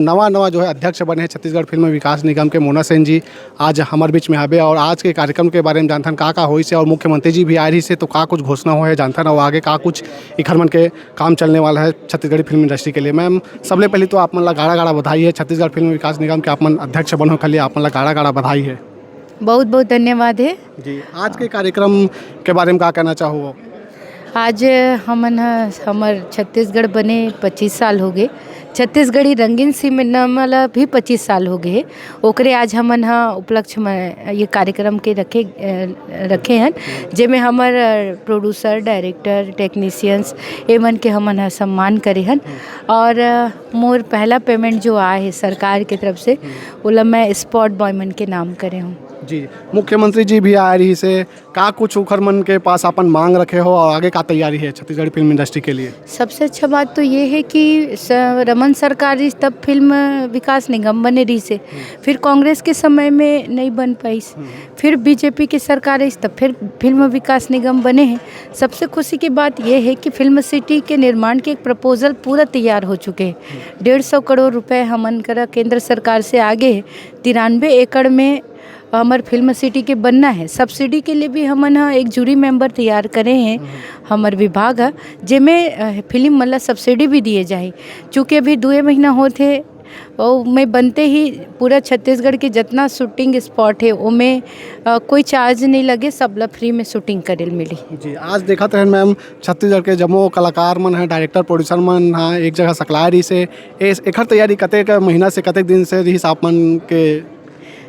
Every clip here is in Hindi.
नवा नवा जो है अध्यक्ष बने हैं छत्तीसगढ़ फिल्म विकास निगम के मोना सेन जी आज हमारे बीच में आबे और आज के कार्यक्रम के बारे में जानथन का होई से और मुख्यमंत्री जी भी आ रही से तो का कुछ घोषणा हो है जानथन और आगे का कुछ इखर मन के काम चलने वाला है छत्तीसगढ़ी फिल्म इंडस्ट्री के लिए। मैम सबले पहले तो आप मन ला गाड़ा गाड़ा बधाई है छत्तीसगढ़ फिल्म विकास निगम के आप मन अध्यक्ष बनो के लिए आप मन ला गाड़ा गाड़ा बधाई है। बहुत बहुत धन्यवाद है। जी आज के कार्यक्रम के बारे में क्या कहना चाहो? आज हमर छत्तीसगढ़ बने 25 साल हो गए। छत्तीसगढ़ी रंगीन सिनेमा भी 25 साल हो गए। ओकरे आज हमन उपलक्ष्य में ये कार्यक्रम के रखे हैं जेमें हमर प्रोड्यूसर डायरेक्टर टेक्नीशियंस एमन के हमन सम्मान करे हैं और मोर पहला पेमेंट जो आए है सरकार की तरफ से ओला मैं स्पॉट बॉय मन के नाम करे हूँ। जी मुख्यमंत्री जी भी आ रही से का कुछ उखर मन के पास अपन मांग रखे हो और आगे का तैयारी है छत्तीसगढ़ी फिल्म इंडस्ट्री के लिए? सबसे अच्छा बात तो ये है कि रमन सरकार तब फिल्म विकास निगम बने रही से फिर कांग्रेस के समय में नहीं बन पाई, फिर बीजेपी की सरकार तब फिर फिल्म विकास निगम बने हैं। सबसे खुशी की बात यह है कि फिल्म सिटी के निर्माण के एक प्रपोजल पूरा तैयार हो चुके हैं। 150 करोड़ रुपए हमन करा केंद्र सरकार से आगे 93 एकड़ में हमार फिल्म सिटी के बनना है। सब्सिडी के लिए भी हमन एक जूरी मेंबर तैयार करे हैं हमार विभाग जेमें फिल्म मतलब सब्सिडी भी दिए जाए। चूँकि अभी 2 महीना होते और मैं बनते ही पूरा छत्तीसगढ़ के जितना शूटिंग स्पॉट है उनमें कोई चार्ज नहीं लगे, सबला फ्री में शूटिंग करे मिली। जी आज देखा तो है मैम छत्तीसगढ़ के जम्मो कलाकार मन है डायरेक्टर प्रोड्यूसर मन हाँ एक जगह सकला रही से एकर तैयारी कतेक महीना से कतेक दिन से रही आप मन के?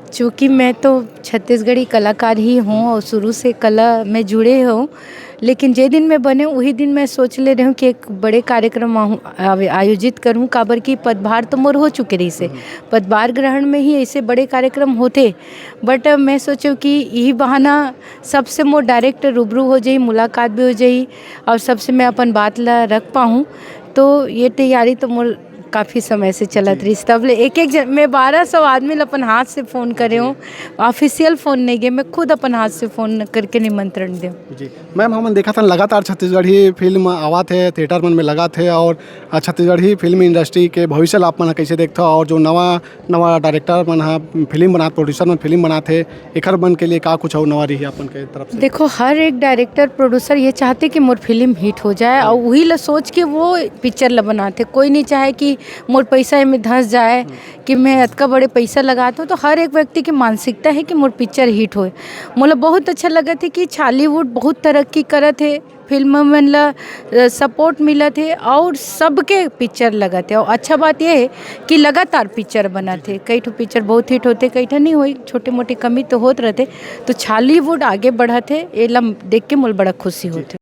चूँकि मैं तो छत्तीसगढ़ी कलाकार ही हूँ और शुरू से कला में जुड़े हूँ, लेकिन जे दिन मैं बने वही दिन मैं सोच ले रही हूँ कि एक बड़े कार्यक्रम आयोजित करूँ। काबर की पदभार तो मोर हो चुके रही से पदभार ग्रहण में ही ऐसे बड़े कार्यक्रम होते, बट मैं सोचूँ कि यही बहाना सबसे मोर डायरेक्ट रूबरू हो जाई, मुलाकात भी हो जाई और सबसे मैं अपन बात ला रख पाऊँ। तो ये तैयारी तो मोर काफ़ी समय से चलत रही तब ले एक मैं 1200 आदमी अपन हाथ से फ़ोन करे हूँ। ऑफिशियल फ़ोन नहीं गए, मैं खुद अपन हाथ से फ़ोन करके निमंत्रण दूँ। जी मैम हमने देखा था लगातार छत्तीसगढ़ी फिल्म आवा थे थिएटर मन में लगा थे और छत्तीसगढ़ी फिल्म इंडस्ट्री के भविष्य आप मन कैसे देखते हो और जो नवा नवा डायरेक्टर मन हाँ फिल्म बना प्रोड्यूसर मन फिल्म बनाते एकर मन के लिए का कुछ और नवा रही अपन के तरफ से? देखो हर एक डायरेक्टर प्रोड्यूसर ये चाहते कि मोर फिल्म हिट हो जाए और वही ला सोच के वो पिक्चर ला बनाते। कोई नहीं चाहे कि मोर पैसा में धंस जाए कि मैं इतना बड़े पैसा लगाता हूँ। तो हर एक व्यक्ति की मानसिकता है कि मोर पिक्चर हिट होए। मोला बहुत अच्छा लगा थे कि छालीवुड बहुत तरक्की करत है, फिल्म में ला सपोर्ट मिला थे और सबके पिक्चर लगा थे। और अच्छा बात यह है कि लगातार पिक्चर बना थे, कई ठो पिक्चर बहुत हिट होते कई ठो नहीं हुई, छोटे मोटे कमी तो होते रहते। तो छालीवुड आगे बढ़ा थे ये ला देख के मोल बड़ा खुशी होते।